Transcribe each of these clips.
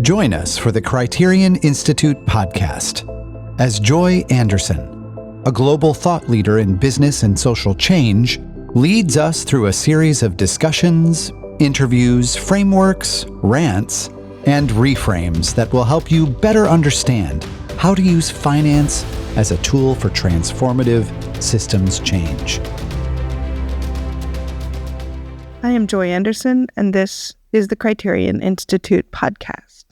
Join us for the Criterion Institute podcast as Joy Anderson, a global thought leader in business and social change, leads us through a series of discussions, interviews, frameworks, rants, and reframes that will help you better understand how to use finance as a tool for transformative systems change. I am Joy Anderson, and this is the Criterion Institute podcast.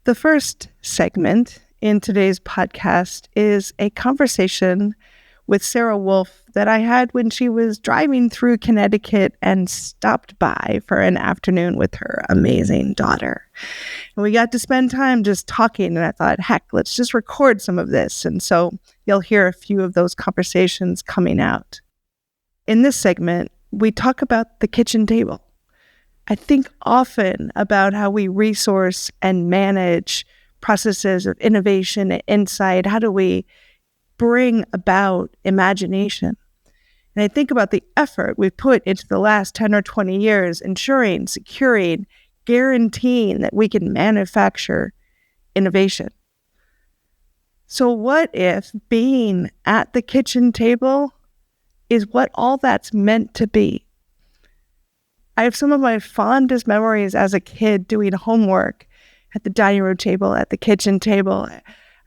The first segment in today's podcast is a conversation with Sara Wolfe that I had when she was driving through Connecticut and stopped by for an afternoon with her amazing daughter. And we got to spend time just talking, and I thought, heck, let's just record some of this. And so you'll hear a few of those conversations coming out. In this segment, we talk about the kitchen table. I think often about how we resource and manage processes of innovation and insight. How do we bring about imagination? And I think about the effort we've put into the last 10 or 20 years, ensuring, securing, guaranteeing that we can manufacture innovation. So what if being at the kitchen table is what all that's meant to be? I have some of my fondest memories as a kid doing homework at the dining room table, at the kitchen table.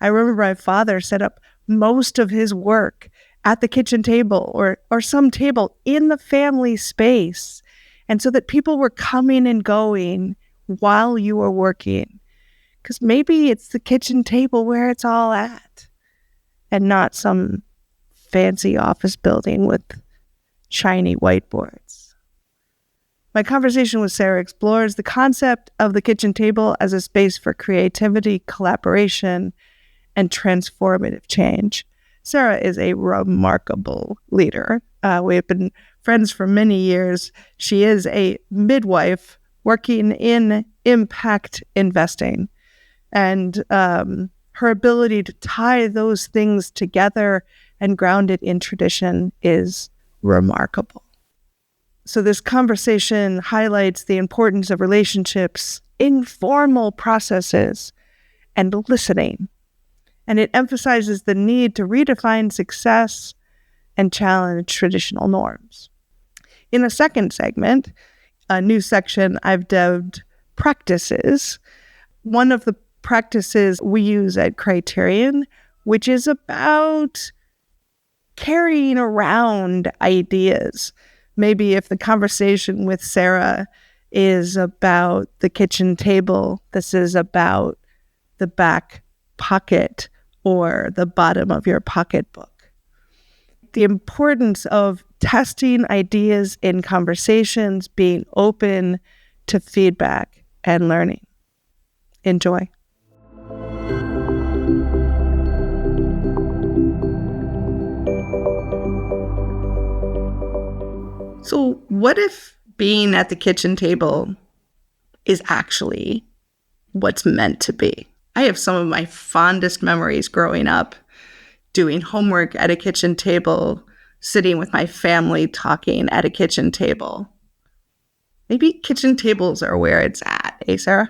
I remember my father set up most of his work at the kitchen table or some table in the family space. And so that people were coming and going while you were working. Because maybe it's the kitchen table where it's all at and not some fancy office building with shiny whiteboards. My conversation with Sara explores the concept of the kitchen table as a space for creativity, collaboration, and transformative change. Sara is a remarkable leader. We have been friends for many years. She is a midwife working in impact investing. And her ability to tie those things together and ground it in tradition is remarkable. So this conversation highlights the importance of relationships, informal processes, and listening. And it emphasizes the need to redefine success and challenge traditional norms. In the second segment, a new section I've dubbed practices, one of the practices we use at Criterion, which is about carrying around ideas. Maybe if the conversation with Sara is about the kitchen table, this is about the back pocket or the bottom of your pocketbook. The importance of testing ideas in conversations, being open to feedback and learning. Enjoy. So what if being at the kitchen table is actually what's meant to be? I have some of my fondest memories growing up, doing homework at a kitchen table, sitting with my family talking at a kitchen table. Maybe kitchen tables are where it's at, eh, Sara?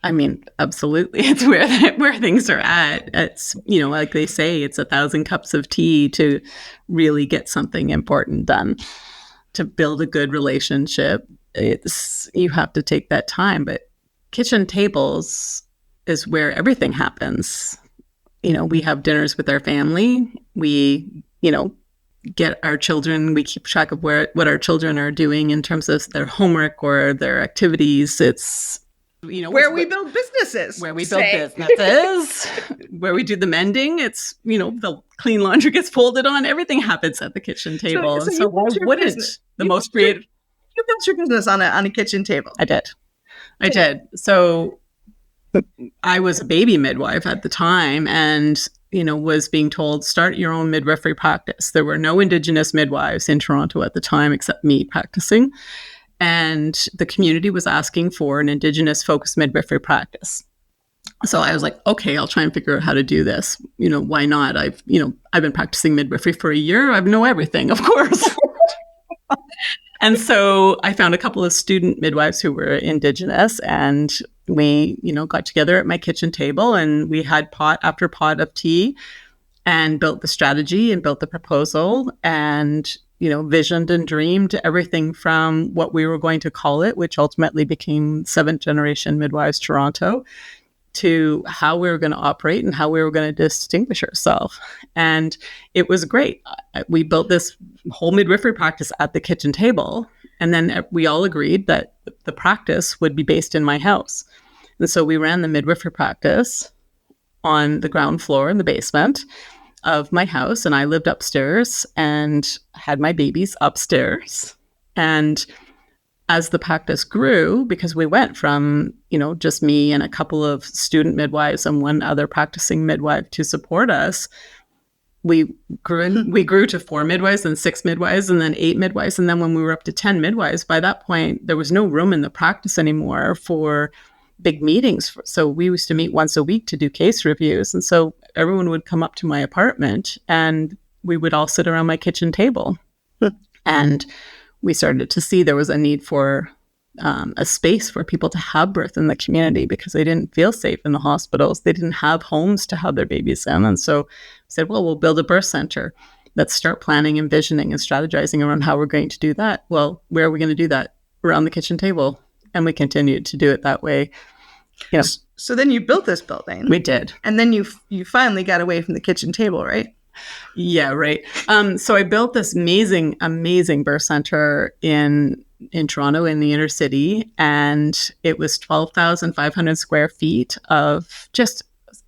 I mean, absolutely. It's where things are at. It's, like they say, it's 1,000 cups of tea to really get something important done. To build a good relationship, you have to take that time. But kitchen tables is where everything happens. We have dinners with our family. We, get our children. We keep track of what our children are doing in terms of their homework or their activities. It's where we build businesses. Where we build businesses. Where we do the mending. It's the clean laundry gets folded on. Everything happens at the kitchen table. So why wouldn't the most creative? You built your business on a kitchen table. I did. So I was a baby midwife at the time, and was being told, start your own midwifery practice. There were no Indigenous midwives in Toronto at the time except me practicing. And the community was asking for an Indigenous focused midwifery practice. So I was like, okay, I'll try and figure out how to do this. Why not? I've been practicing midwifery for a year. I know everything, of course. And so I found a couple of student midwives who were Indigenous, and we, got together at my kitchen table and we had pot after pot of tea and built the strategy and built the proposal and, visioned and dreamed everything from what we were going to call it, which ultimately became Seventh Generation Midwives Toronto, to how we were going to operate and how we were going to distinguish ourselves. And it was great. We built this whole midwifery practice at the kitchen table. And then we all agreed that the practice would be based in my house. And so we ran the midwifery practice on the ground floor in the basement of my house. And I lived upstairs and had my babies upstairs. And as the practice grew, because we went from, just me and a couple of student midwives and one other practicing midwife to support us, we grew to 4 midwives and 6 midwives and then 8 midwives. And then when we were up to 10 midwives, by that point, there was no room in the practice anymore for big meetings. So we used to meet once a week to do case reviews. And so everyone would come up to my apartment and we would all sit around my kitchen table. And we started to see there was a need for a space for people to have birth in the community because they didn't feel safe in the hospitals. They didn't have homes to have their babies in. And so we said, well, we'll build a birth center. Let's start planning, envisioning, and strategizing around how we're going to do that. Well, where are we going to do that? Around the kitchen table. And we continued to do it that way. So then you built this building. We did. And then you finally got away from the kitchen table, right? Yeah, right. So I built this amazing, amazing birth center in Toronto in the inner city. And it was 12,500 square feet of just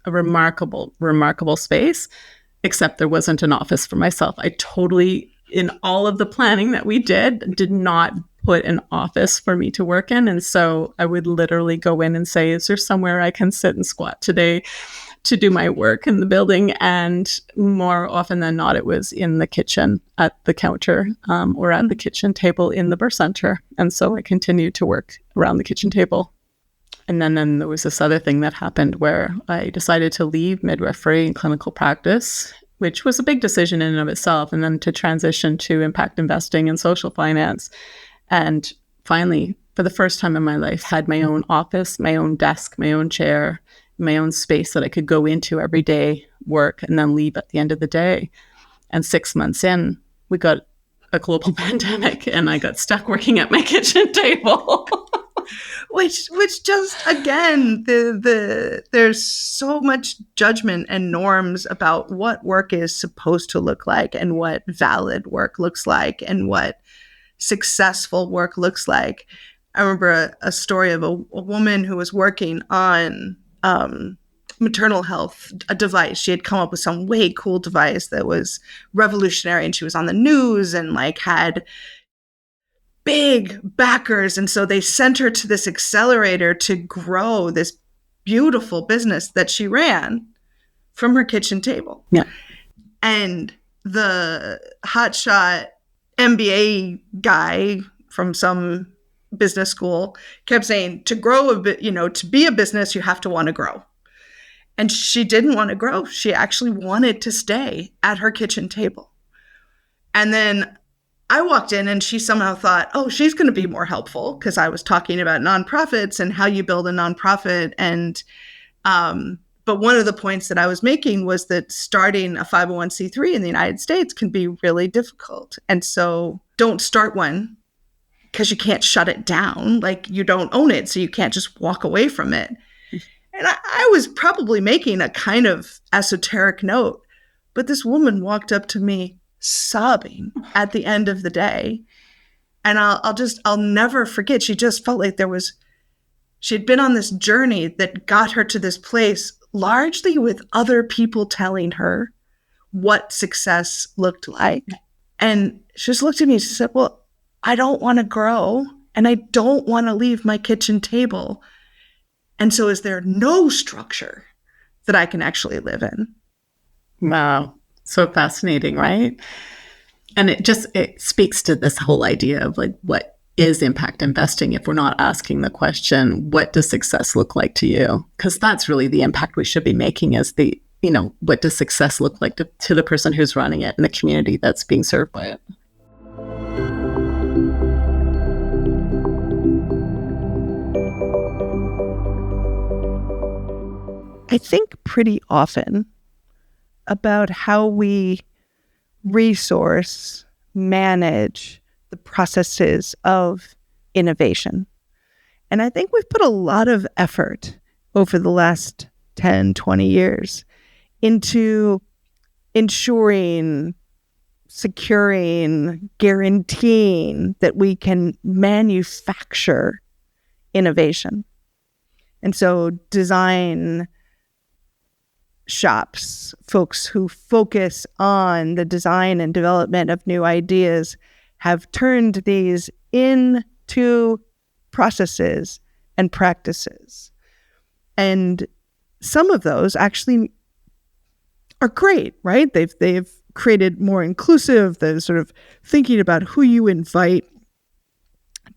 a remarkable, remarkable space, except there wasn't an office for myself. I totally, in all of the planning that we did not put an office for me to work in. And so I would literally go in and say, is there somewhere I can sit and squat today to do my work in the building? And more often than not, it was in the kitchen at the counter or at the kitchen table in the birth center. And so I continued to work around the kitchen table. And then there was this other thing that happened where I decided to leave midwifery and clinical practice, which was a big decision in and of itself, and then to transition to impact investing and social finance. And finally, for the first time in my life, had my own office, my own desk, my own chair, my own space that I could go into every day, work, and then leave at the end of the day. And 6 months in, we got a global pandemic and I got stuck working at my kitchen table. Which just, again, there's so much judgment and norms about what work is supposed to look like and what valid work looks like and what successful work looks like. I remember a story of a woman who was working on maternal health, a device. She had come up with some way cool device that was revolutionary, and she was on the news and had big backers. And so they sent her to this accelerator to grow this beautiful business that she ran from her kitchen table. Yeah. And the hotshot MBA guy from some business school kept saying, to grow a bit, to be a business, you have to want to grow. And she didn't want to grow. She actually wanted to stay at her kitchen table. And then I walked in and she somehow thought, oh, she's going to be more helpful because I was talking about nonprofits and how you build a nonprofit. And, but one of the points that I was making was that starting a 501c3 in the United States can be really difficult. And so don't start one because you can't shut it down. You don't own it, so you can't just walk away from it. And I was probably making a kind of esoteric note, but this woman walked up to me sobbing at the end of the day. And I'll never forget. She just felt like she had been on this journey that got her to this place, largely with other people telling her what success looked like. And she just looked at me and she said, well, I don't want to grow and I don't want to leave my kitchen table. And so is there no structure that I can actually live in? Wow. So fascinating, right? And it speaks to this whole idea of what is impact investing if we're not asking the question, what does success look like to you? Because that's really the impact we should be making is what does success look like to the person who's running it and the community that's being served by it. I think pretty often about how we resource, manage the processes of innovation. And I think we've put a lot of effort over the last 10, 20 years into ensuring, securing, guaranteeing that we can manufacture innovation. And so design shops, folks who focus on the design and development of new ideas, have turned these into processes and practices. And some of those actually are great, right? They've created more inclusive, the sort of thinking about who you invite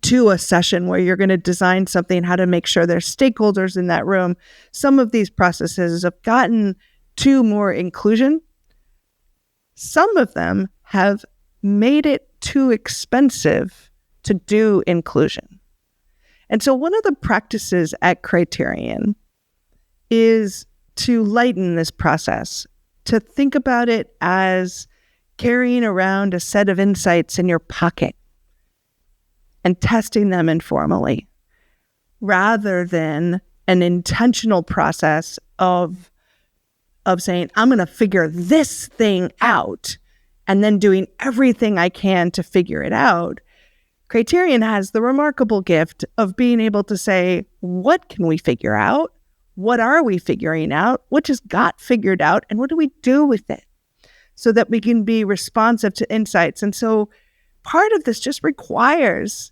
to a session where you're going to design something, how to make sure there's stakeholders in that room. Some of these processes have gotten to more inclusion. Some of them have made it too expensive to do inclusion. And so one of the practices at Criterion is to lighten this process, to think about it as carrying around a set of insights in your pocket and testing them informally, rather than an intentional process of saying, I'm going to figure this thing out, and then doing everything I can to figure it out. Criterion has the remarkable gift of being able to say, what can we figure out? What are we figuring out? What just got figured out? And what do we do with it? So that we can be responsive to insights. And so part of this just requires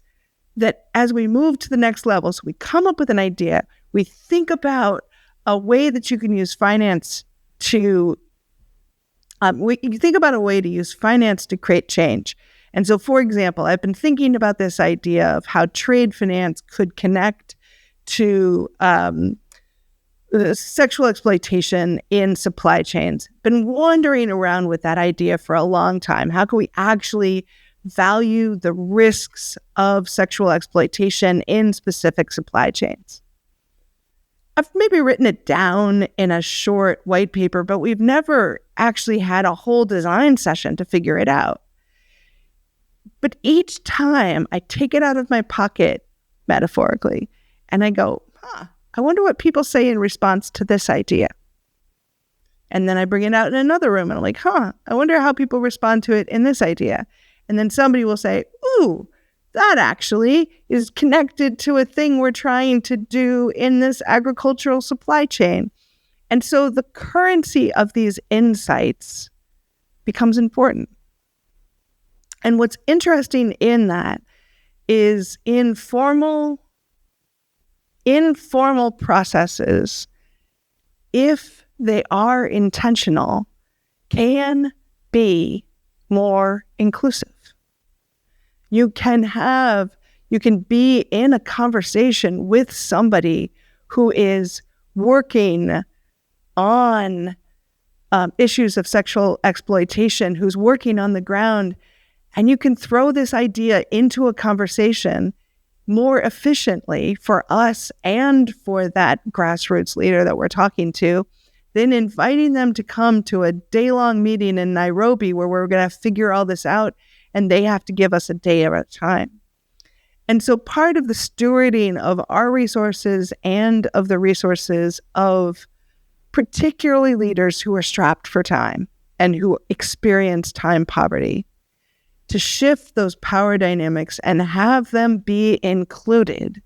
that as we move to the next level, so we come up with an idea, we think about a way that you can use finance to, you think about a way to use finance to create change. And so, for example, I've been thinking about this idea of how trade finance could connect to sexual exploitation in supply chains. Been wandering around with that idea for a long time. How can we actually value the risks of sexual exploitation in specific supply chains? I've maybe written it down in a short white paper, but we've never actually had a whole design session to figure it out. But each time I take it out of my pocket, metaphorically, and I go, I wonder what people say in response to this idea. And then I bring it out in another room and I'm like, I wonder how people respond to it in this idea. And then somebody will say, ooh, that actually is connected to a thing we're trying to do in this agricultural supply chain. And so the currency of these insights becomes important. And what's interesting in that is informal processes, if they are intentional, can be more inclusive. You can be in a conversation with somebody who is working on issues of sexual exploitation, who's working on the ground, and you can throw this idea into a conversation more efficiently for us and for that grassroots leader that we're talking to than inviting them to come to a day-long meeting in Nairobi where we're going to figure all this out and they have to give us a day at a time. And so part of the stewarding of our resources and of the resources of particularly leaders who are strapped for time and who experience time poverty, to shift those power dynamics and have them be included,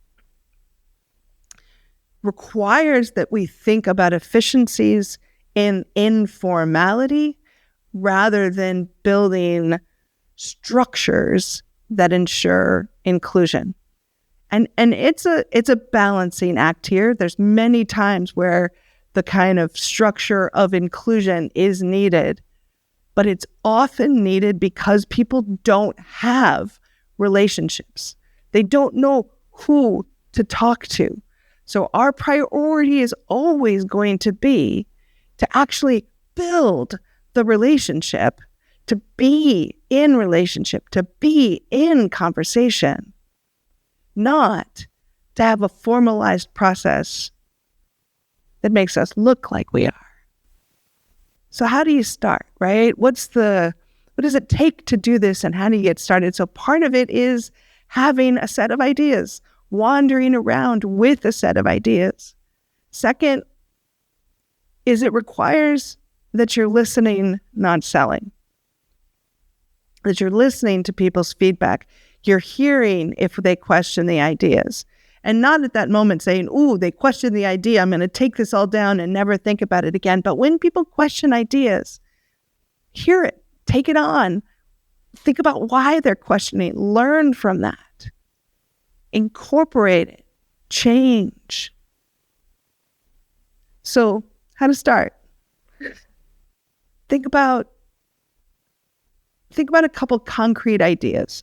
requires that we think about efficiencies in informality rather than building structures that ensure inclusion. And it's a balancing act here. There's many times where the kind of structure of inclusion is needed, but it's often needed because people don't have relationships. They don't know who to talk to. So our priority is always going to be to actually build the relationship, to be in relationship, to be in conversation, not to have a formalized process that makes us look like we are. So how do you start, right? What does it take to do this, and how do you get started? So part of it is having a set of ideas, wandering around with a set of ideas. Second is it requires that you're listening, not selling. That you're listening to people's feedback. You're hearing if they question the ideas. And not at that moment saying, ooh, they questioned the idea, I'm going to take this all down and never think about it again. But when people question ideas, hear it, take it on, think about why they're questioning, learn from that, incorporate it, change. So how to start? Think about a couple concrete ideas.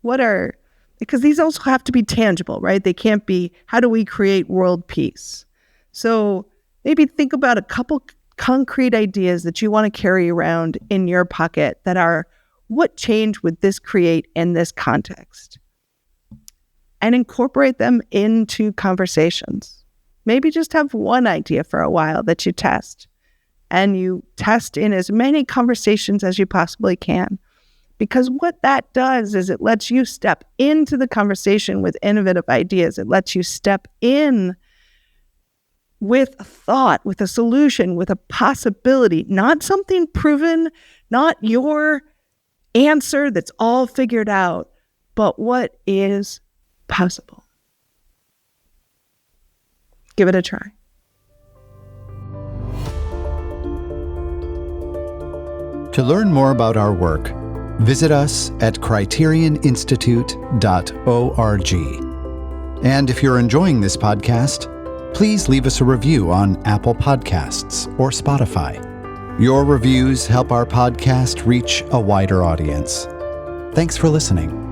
Because these also have to be tangible, right? They can't be, how do we create world peace? So maybe think about a couple concrete ideas that you want to carry around in your pocket that are, what change would this create in this context? And incorporate them into conversations. Maybe just have one idea for a while that you test. And you test in as many conversations as you possibly can. Because what that does is it lets you step into the conversation with innovative ideas. It lets you step in with a thought, with a solution, with a possibility, not something proven, not your answer that's all figured out, but what is possible. Give it a try. To learn more about our work, visit us at criterioninstitute.org. And if you're enjoying this podcast, please leave us a review on Apple Podcasts or Spotify. Your reviews help our podcast reach a wider audience. Thanks for listening.